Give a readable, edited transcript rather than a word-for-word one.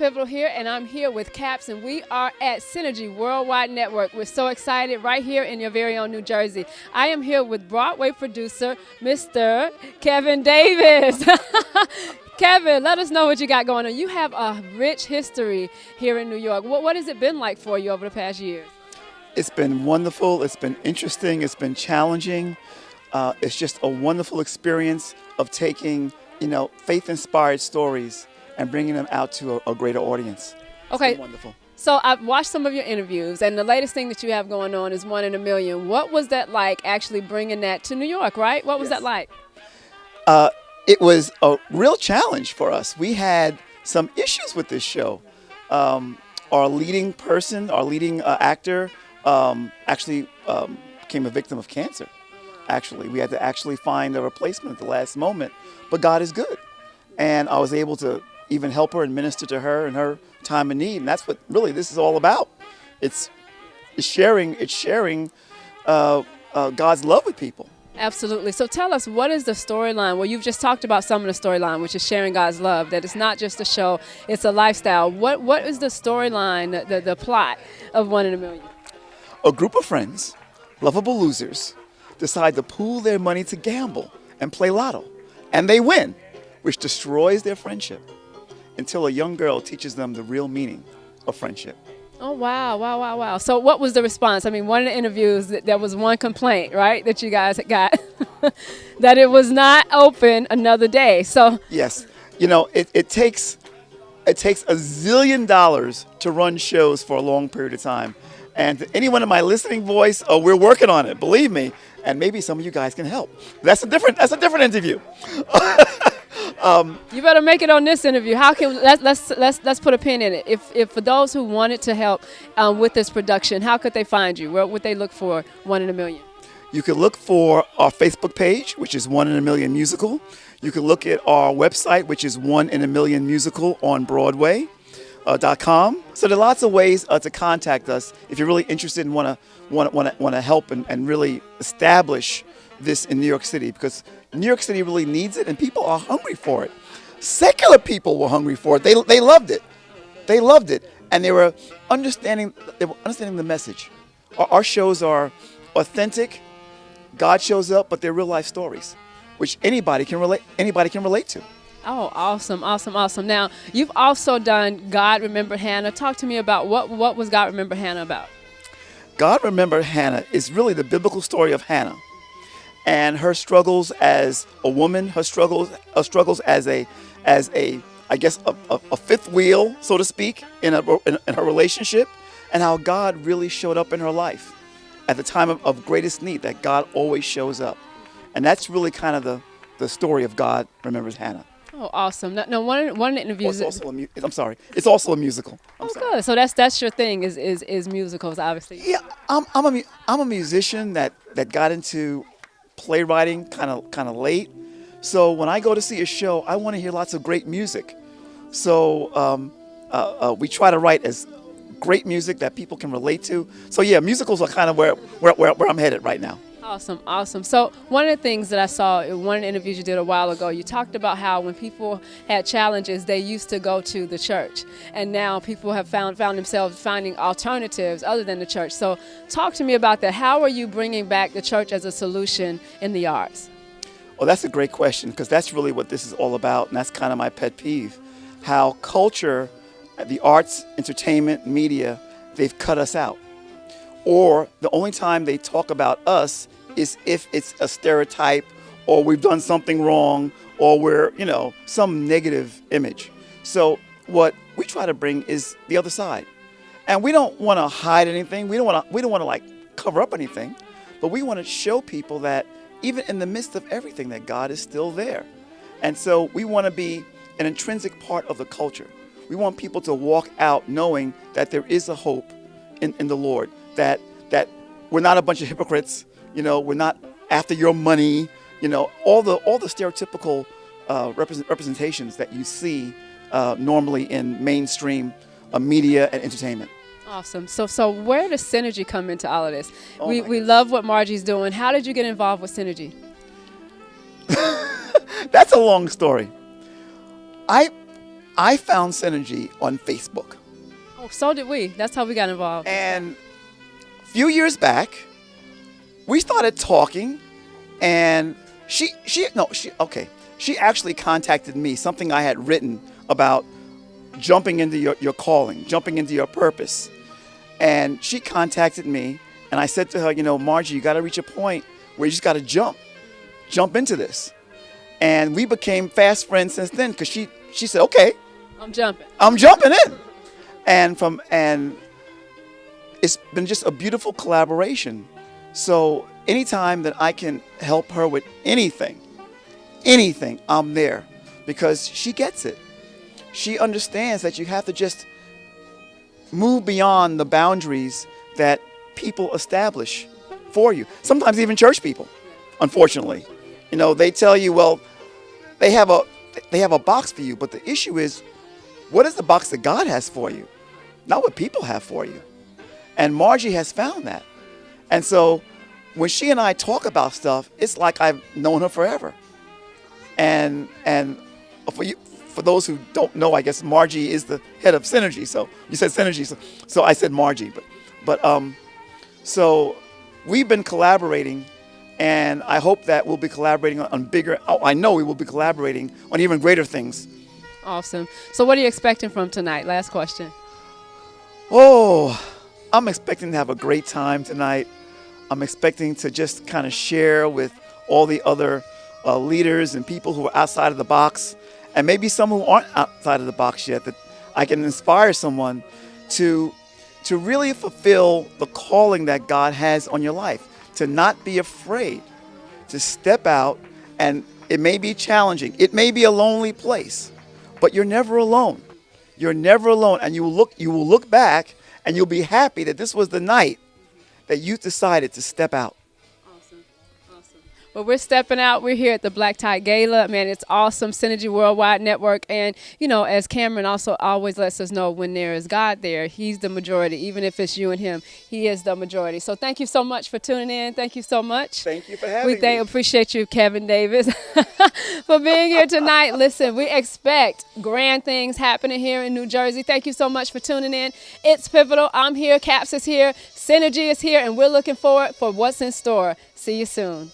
Pivotal here, and I'm here with Caps, and we are at Synergy Worldwide Network. We're so excited right here in your very own New Jersey. I am here with Broadway producer, Mr. Kevin Davis. Kevin, let us know what you got going on. You have a rich history here in New York. What has it been like for you over the past years? It's been wonderful. It's been interesting. It's been challenging. It's just a wonderful experience of taking, faith-inspired stories and bringing them out to a greater audience. Okay. It's been wonderful. So I've watched some of your interviews, and the latest thing that you have going on is One in a Million. What was that like, actually bringing that to New York, right? What was that like? It was a real challenge for us. We had some issues with this show. Our leading person, our leading actor, actually became a victim of cancer. Actually, we had to actually find a replacement at the last moment. But God is good, and I was able to even help her and minister to her in her time of need. And that's what really this is all about. It's sharing God's love with people. Absolutely. So tell us, what is the storyline? Well, you've just talked about some of the storyline, which is sharing God's love, that it's not just a show, it's a lifestyle. What is the storyline, the plot of One in a Million? A group of friends, lovable losers, decide to pool their money to gamble and play lotto. And they win, which destroys their friendship until a young girl teaches them the real meaning of friendship. Oh, wow. So what was the response? I mean, one of the interviews, there was one complaint, right, that you guys got, that it was not open another day. So yes, it takes $1 zillion to run shows for a long period of time. And to anyone in my listening voice, we're working on it, believe me. And maybe some of you guys can help. That's a different interview. You better make it on this interview. How can let's put a pin in it. If for those who wanted to help with this production, how could they find you? Where would they look for One in a Million? You can look for our Facebook page, which is One in a Million Musical. You can look at our website, which is One in a Million Musical on Broadway.com. So there are lots of ways to contact us if you're really interested and want to help and really establish this in New York City, because New York City really needs it and people are hungry for it. Secular people were hungry for it. They loved it. They loved it, and they were understanding the message. Our shows are authentic. God shows up, but they're real life stories, which anybody can relate to. Oh, awesome. Now, you've also done God Remembered Hannah. Talk to me about what was God Remembered Hannah about? God Remembered Hannah is really the biblical story of Hannah and her struggles as a woman, her struggles as a I guess a fifth wheel, so to speak, in her relationship, and how God really showed up in her life at the time of greatest need, that God always shows up. And that's really kind of the story of God Remembers Hannah. Oh, awesome. Now, one of the interviews... It's also a musical. Good. So that's your thing is musicals, obviously. Yeah, I'm a musician that got into playwriting kind of late. So when I go to see a show, I want to hear lots of great music. So we try to write as great music that people can relate to. So yeah, musicals are kind of where I'm headed right now. Awesome. So one of the things that I saw in one of the interviews you did a while ago, you talked about how when people had challenges, they used to go to the church. And now people have found themselves finding alternatives other than the church. So talk to me about that. How are you bringing back the church as a solution in the arts? Well, that's a great question, because that's really what this is all about. And that's kind of my pet peeve. How culture, the arts, entertainment, media, they've cut us out. Or the only time they talk about us is if it's a stereotype, or we've done something wrong, or we're, some negative image. So what we try to bring is the other side. And we don't want to hide anything. We don't want to like cover up anything, but we want to show people that even in the midst of everything, that God is still there. And so we want to be an intrinsic part of the culture. We want people to walk out knowing that there is a hope in the Lord, that we're not a bunch of hypocrites, we're not after your money, all the stereotypical representations that you see normally in mainstream media and entertainment. Awesome. So where does Synergy come into all of this? We love what Margie's doing. How did you get involved with Synergy? That's a long story. I found Synergy on Facebook. Oh, so did we. That's how we got involved. And a few years back, we started talking, and she actually contacted me, something I had written about jumping into your calling, jumping into your purpose. And she contacted me, and I said to her, Margie, you got to reach a point where you just got to jump into this. And we became fast friends since then, because she said, okay, I'm jumping in. And it's been just a beautiful collaboration. So anytime that I can help her with anything, I'm there, because she gets it. She understands that you have to just move beyond the boundaries that people establish for you. Sometimes even church people, unfortunately. They tell you, well, they have a box for you, but the issue is, what is the box that God has for you? Not what people have for you. And Margie has found that. And so when she and I talk about stuff, it's like I've known her forever. And for those who don't know, I guess Margie is the head of Synergy. So you said Synergy, so I said Margie. So we've been collaborating, and I hope that we'll be collaborating on bigger. Oh, I know we will be collaborating on even greater things. Awesome. So what are you expecting from tonight? Last question. Oh, I'm expecting to have a great time tonight. I'm expecting to just kind of share with all the other leaders and people who are outside of the box, and maybe some who aren't outside of the box yet, that I can inspire someone to really fulfill the calling that God has on your life, to not be afraid, to step out. And it may be challenging. It may be a lonely place, but you're never alone. You're never alone. And you will look back, and you'll be happy that this was the night that you decided to step out. Well, we're stepping out. We're here at the Black Tie Gala. Man, it's awesome. Synergy Worldwide Network. And, as Cameron also always lets us know, when there is God there, he's the majority. Even if it's you and him, he is the majority. So thank you so much for tuning in. Thank you so much. Thank you for having me. We appreciate you, Kevin Davis, for being here tonight. Listen, we expect grand things happening here in New Jersey. Thank you so much for tuning in. It's pivotal. I'm here. Caps is here. Synergy is here. And we're looking forward for what's in store. See you soon.